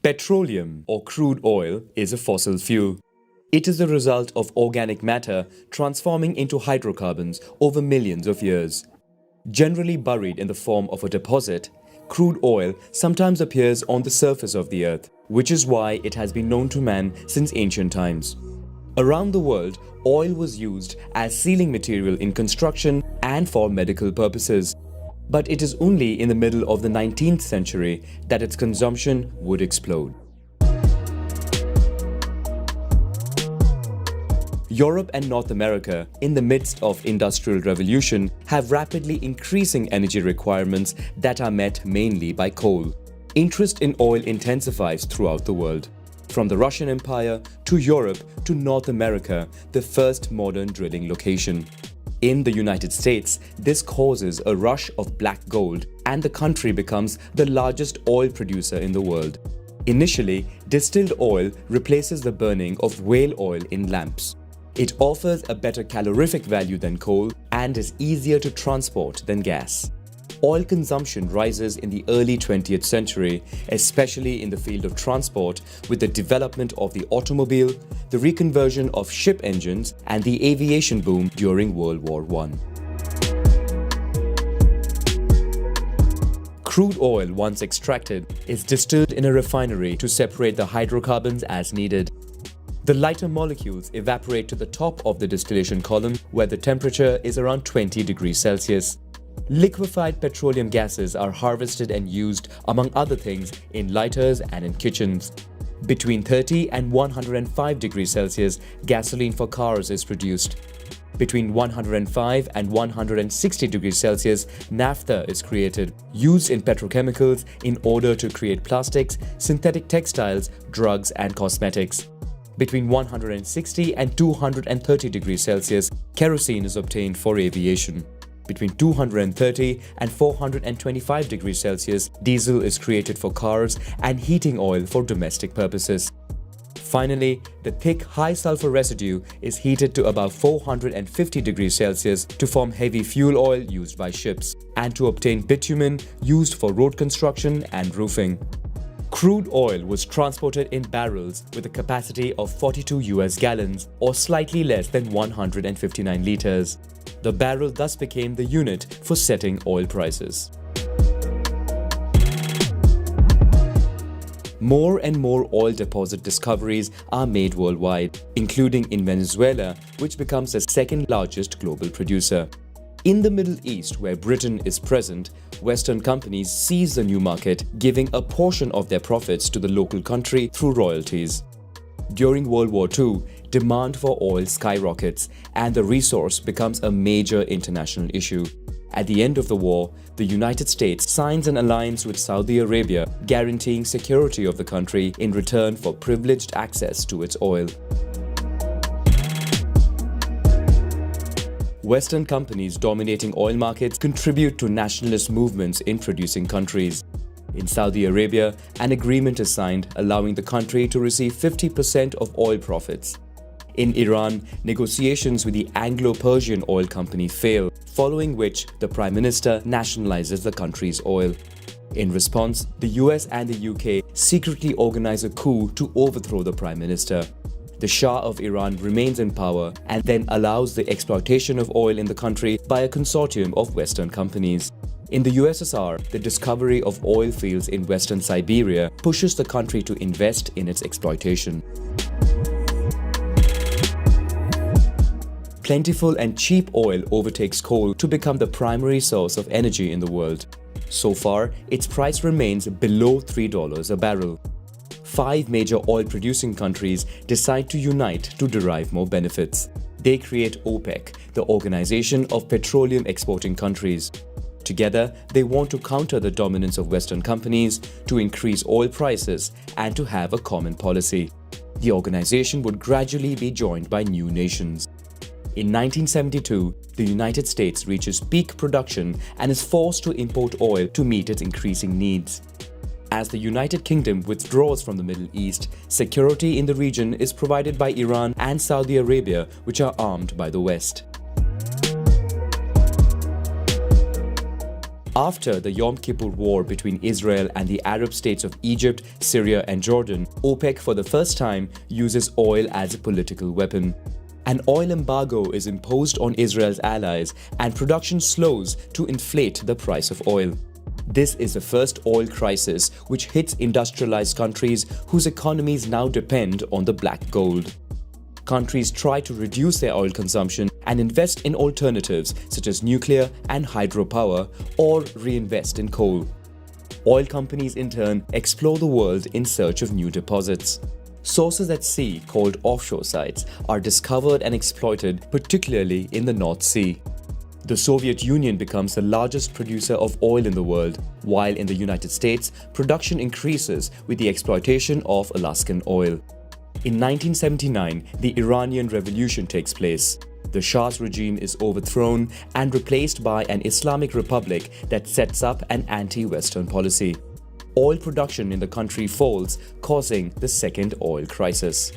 Petroleum or crude oil is a fossil fuel. It is the result of organic matter transforming into hydrocarbons over millions of years. Generally buried in the form of a deposit, crude oil sometimes appears on the surface of the earth, which is why it has been known to man since ancient times. Around the world, oil was used as sealing material in construction and for medical purposes. But it is only in the middle of the 19th century that its consumption would explode. Europe and North America, in the midst of industrial revolution, have rapidly increasing energy requirements that are met mainly by coal. Interest in oil intensifies throughout the world. From the Russian Empire to Europe to North America, the first modern drilling location. In the United States, this causes a rush of black gold and the country becomes the largest oil producer in the world. Initially, distilled oil replaces the burning of whale oil in lamps. It offers a better calorific value than coal and is easier to transport than gas. Oil consumption rises in the early 20th century, especially in the field of transport, with the development of the automobile, the reconversion of ship engines, and the aviation boom during World War I. Crude oil, once extracted, is distilled in a refinery to separate the hydrocarbons as needed. The lighter molecules evaporate to the top of the distillation column, where the temperature is around 20 degrees Celsius. Liquefied petroleum gases are harvested and used, among other things, in lighters and in kitchens. Between 30 and 105 degrees Celsius, gasoline for cars is produced. Between 105 and 160 degrees Celsius, naphtha is created, used in petrochemicals in order to create plastics, synthetic textiles, drugs and cosmetics. Between 160 and 230 degrees Celsius, kerosene is obtained for aviation. Between 230 and 425 degrees Celsius, diesel is created for cars and heating oil for domestic purposes. Finally, the thick high-sulfur residue is heated to above 450 degrees Celsius to form heavy fuel oil used by ships and to obtain bitumen used for road construction and roofing. Crude oil was transported in barrels with a capacity of 42 US gallons or slightly less than 159 liters. The barrel thus became the unit for setting oil prices. More and more oil deposit discoveries are made worldwide, including in Venezuela, which becomes the second largest global producer. In the Middle East, where Britain is present, Western companies seize the new market, giving a portion of their profits to the local country through royalties. During World War II, demand for oil skyrockets and the resource becomes a major international issue. At the end of the war, the United States signs an alliance with Saudi Arabia, guaranteeing security of the country in return for privileged access to its oil. Western companies dominating oil markets contribute to nationalist movements in producing countries. In Saudi Arabia, an agreement is signed allowing the country to receive 50% of oil profits. In Iran, negotiations with the Anglo-Persian oil company fail, following which the Prime Minister nationalizes the country's oil. In response, the US and the UK secretly organize a coup to overthrow the Prime Minister. The Shah of Iran remains in power and then allows the exploitation of oil in the country by a consortium of Western companies. In the USSR, the discovery of oil fields in Western Siberia pushes the country to invest in its exploitation. Plentiful and cheap oil overtakes coal to become the primary source of energy in the world. So far, its price remains below $3 a barrel. 5 major oil-producing countries decide to unite to derive more benefits. They create OPEC, the Organization of Petroleum Exporting Countries. Together, they want to counter the dominance of Western companies, to increase oil prices, and to have a common policy. The organization would gradually be joined by new nations. In 1972, the United States reaches peak production and is forced to import oil to meet its increasing needs. As the United Kingdom withdraws from the Middle East, security in the region is provided by Iran and Saudi Arabia, which are armed by the West. After the Yom Kippur War between Israel and the Arab states of Egypt, Syria and Jordan, OPEC for the first time uses oil as a political weapon. An oil embargo is imposed on Israel's allies and production slows to inflate the price of oil. This is the first oil crisis which hits industrialized countries whose economies now depend on the black gold. Countries try to reduce their oil consumption and invest in alternatives such as nuclear and hydropower or reinvest in coal. Oil companies in turn explore the world in search of new deposits. Sources at sea, called offshore sites, are discovered and exploited, particularly in the North Sea. The Soviet Union becomes the largest producer of oil in the world, while in the United States, production increases with the exploitation of Alaskan oil. In 1979, the Iranian Revolution takes place. The Shah's regime is overthrown and replaced by an Islamic republic that sets up an anti-Western policy. Oil production in the country falls, causing the second oil crisis.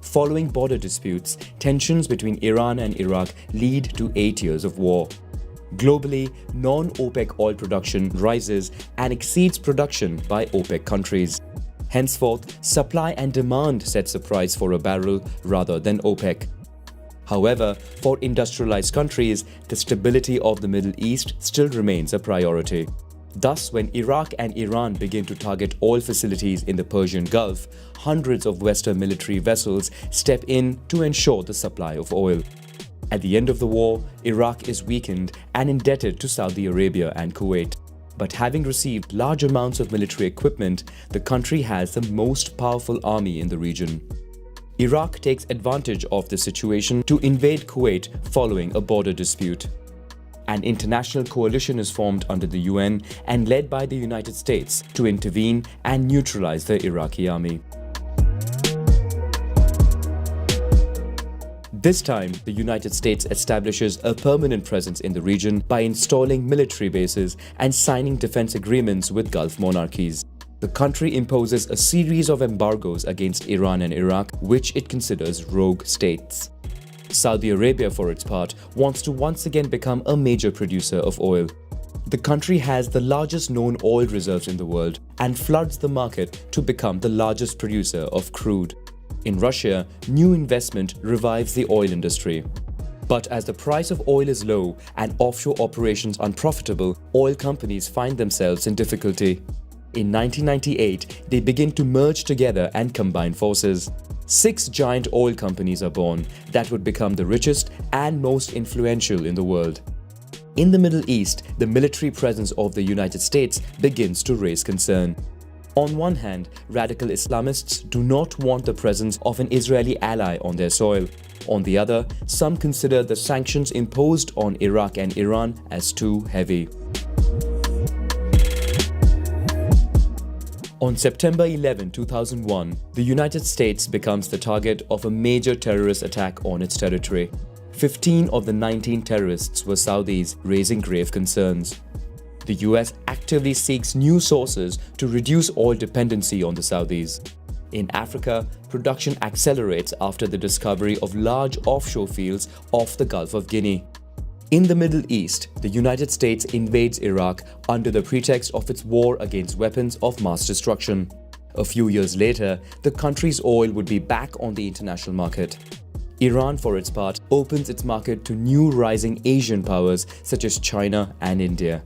Following border disputes, tensions between Iran and Iraq lead to 8 years of war. Globally, non-OPEC oil production rises and exceeds production by OPEC countries. Henceforth, supply and demand sets the price for a barrel rather than OPEC. However, for industrialized countries, the stability of the Middle East still remains a priority. Thus, when Iraq and Iran begin to target oil facilities in the Persian Gulf, hundreds of Western military vessels step in to ensure the supply of oil. At the end of the war, Iraq is weakened and indebted to Saudi Arabia and Kuwait. But having received large amounts of military equipment, the country has the most powerful army in the region. Iraq takes advantage of the situation to invade Kuwait following a border dispute. An international coalition is formed under the UN and led by the United States to intervene and neutralize the Iraqi army. This time, the United States establishes a permanent presence in the region by installing military bases and signing defense agreements with Gulf monarchies. The country imposes a series of embargoes against Iran and Iraq, which it considers rogue states. Saudi Arabia, for its part, wants to once again become a major producer of oil. The country has the largest known oil reserves in the world and floods the market to become the largest producer of crude. In Russia, new investment revives the oil industry. But as the price of oil is low and offshore operations unprofitable, oil companies find themselves in difficulty. In 1998, they begin to merge together and combine forces. 6 giant oil companies are born that would become the richest and most influential in the world. In the Middle East, the military presence of the United States begins to raise concern. On one hand, radical Islamists do not want the presence of an Israeli ally on their soil. On the other, some consider the sanctions imposed on Iraq and Iran as too heavy. On September 11, 2001, the United States becomes the target of a major terrorist attack on its territory. 15 of the 19 terrorists were Saudis, raising grave concerns. The US actively seeks new sources to reduce oil dependency on the Saudis. In Africa, production accelerates after the discovery of large offshore fields off the Gulf of Guinea. In the Middle East, the United States invades Iraq under the pretext of its war against weapons of mass destruction. A few years later, the country's oil would be back on the international market. Iran, for its part, opens its market to new rising Asian powers such as China and India.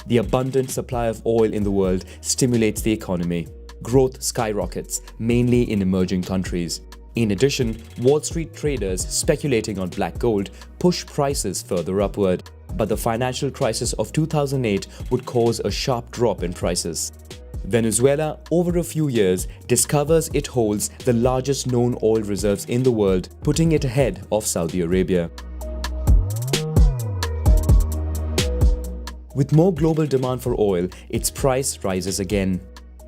The abundant supply of oil in the world stimulates the economy. Growth skyrockets, mainly in emerging countries. In addition, Wall Street traders speculating on black gold push prices further upward. But the financial crisis of 2008 would cause a sharp drop in prices. Venezuela, over a few years, discovers it holds the largest known oil reserves in the world, putting it ahead of Saudi Arabia. With more global demand for oil, its price rises again.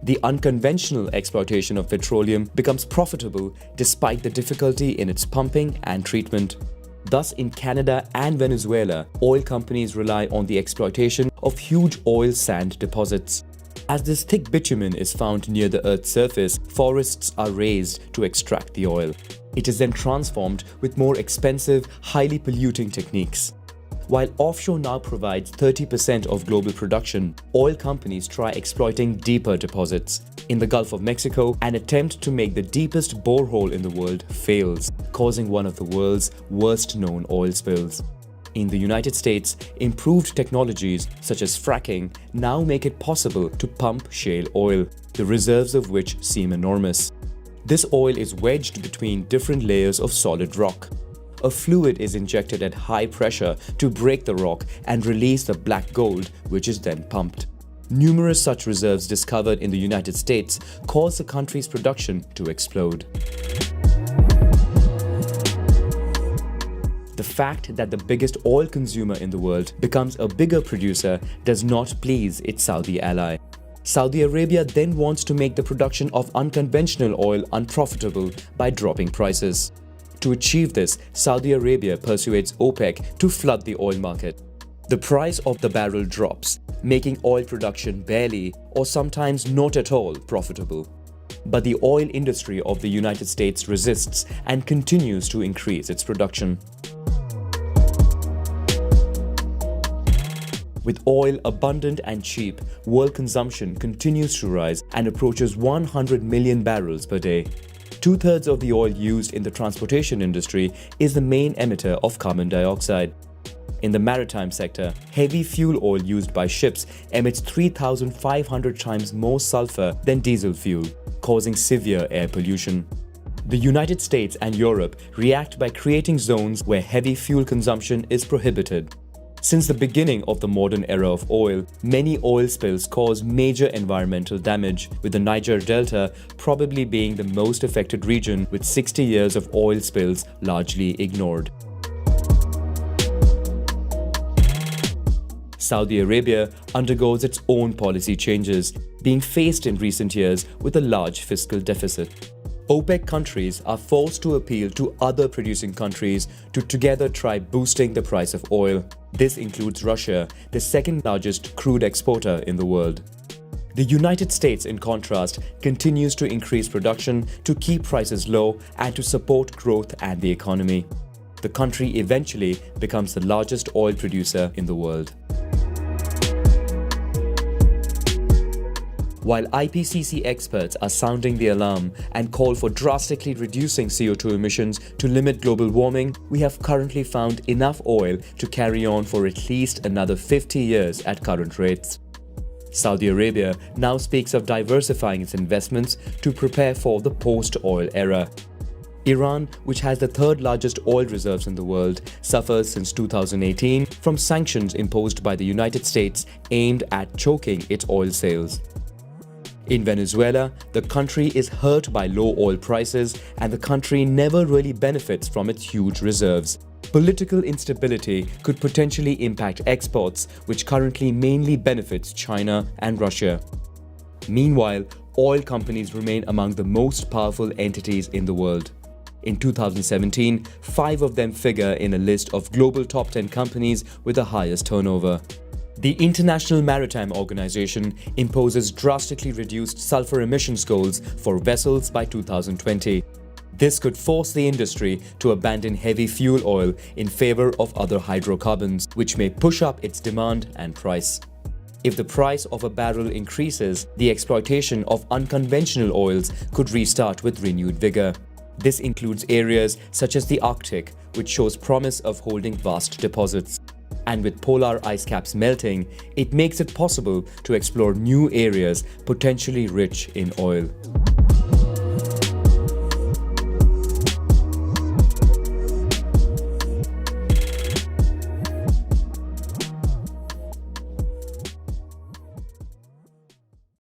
The unconventional exploitation of petroleum becomes profitable despite the difficulty in its pumping and treatment. Thus, in Canada and Venezuela, oil companies rely on the exploitation of huge oil sand deposits. As this thick bitumen is found near the Earth's surface, forests are raised to extract the oil. It is then transformed with more expensive, highly polluting techniques. While offshore now provides 30% of global production, oil companies try exploiting deeper deposits. In the Gulf of Mexico, an attempt to make the deepest borehole in the world fails, causing one of the world's worst-known oil spills. In the United States, improved technologies such as fracking now make it possible to pump shale oil, the reserves of which seem enormous. This oil is wedged between different layers of solid rock. A fluid is injected at high pressure to break the rock and release the black gold, which is then pumped. Numerous such reserves discovered in the United States cause the country's production to explode. The fact that the biggest oil consumer in the world becomes a bigger producer does not please its Saudi ally. Saudi Arabia then wants to make the production of unconventional oil unprofitable by dropping prices. To achieve this, Saudi Arabia persuades OPEC to flood the oil market. The price of the barrel drops, making oil production barely or sometimes not at all profitable. But the oil industry of the United States resists and continues to increase its production. With oil abundant and cheap, world consumption continues to rise and approaches 100 million barrels per day. Two-thirds of the oil used in the transportation industry is the main emitter of carbon dioxide. In the maritime sector, heavy fuel oil used by ships emits 3,500 times more sulfur than diesel fuel, causing severe air pollution. The United States and Europe react by creating zones where heavy fuel consumption is prohibited. Since the beginning of the modern era of oil, many oil spills cause major environmental damage, with the Niger Delta probably being the most affected region, with 60 years of oil spills largely ignored. Saudi Arabia undergoes its own policy changes, being faced in recent years with a large fiscal deficit. OPEC countries are forced to appeal to other producing countries to together try boosting the price of oil. This includes Russia, the second largest crude exporter in the world. The United States, in contrast, continues to increase production to keep prices low and to support growth and the economy. The country eventually becomes the largest oil producer in the world. While IPCC experts are sounding the alarm and call for drastically reducing CO2 emissions to limit global warming, we have currently found enough oil to carry on for at least another 50 years at current rates. Saudi Arabia now speaks of diversifying its investments to prepare for the post-oil era. Iran, which has the third largest oil reserves in the world, suffers since 2018 from sanctions imposed by the United States aimed at choking its oil sales. In Venezuela, the country is hurt by low oil prices and the country never really benefits from its huge reserves. Political instability could potentially impact exports, which currently mainly benefits China and Russia. Meanwhile, oil companies remain among the most powerful entities in the world. In 2017, 5 of them figure in a list of global top 10 companies with the highest turnover. The International Maritime Organization imposes drastically reduced sulfur emissions goals for vessels by 2020. This could force the industry to abandon heavy fuel oil in favor of other hydrocarbons, which may push up its demand and price. If the price of a barrel increases, the exploitation of unconventional oils could restart with renewed vigor. This includes areas such as the Arctic, which shows promise of holding vast deposits. And with polar ice caps melting, it makes it possible to explore new areas potentially rich in oil.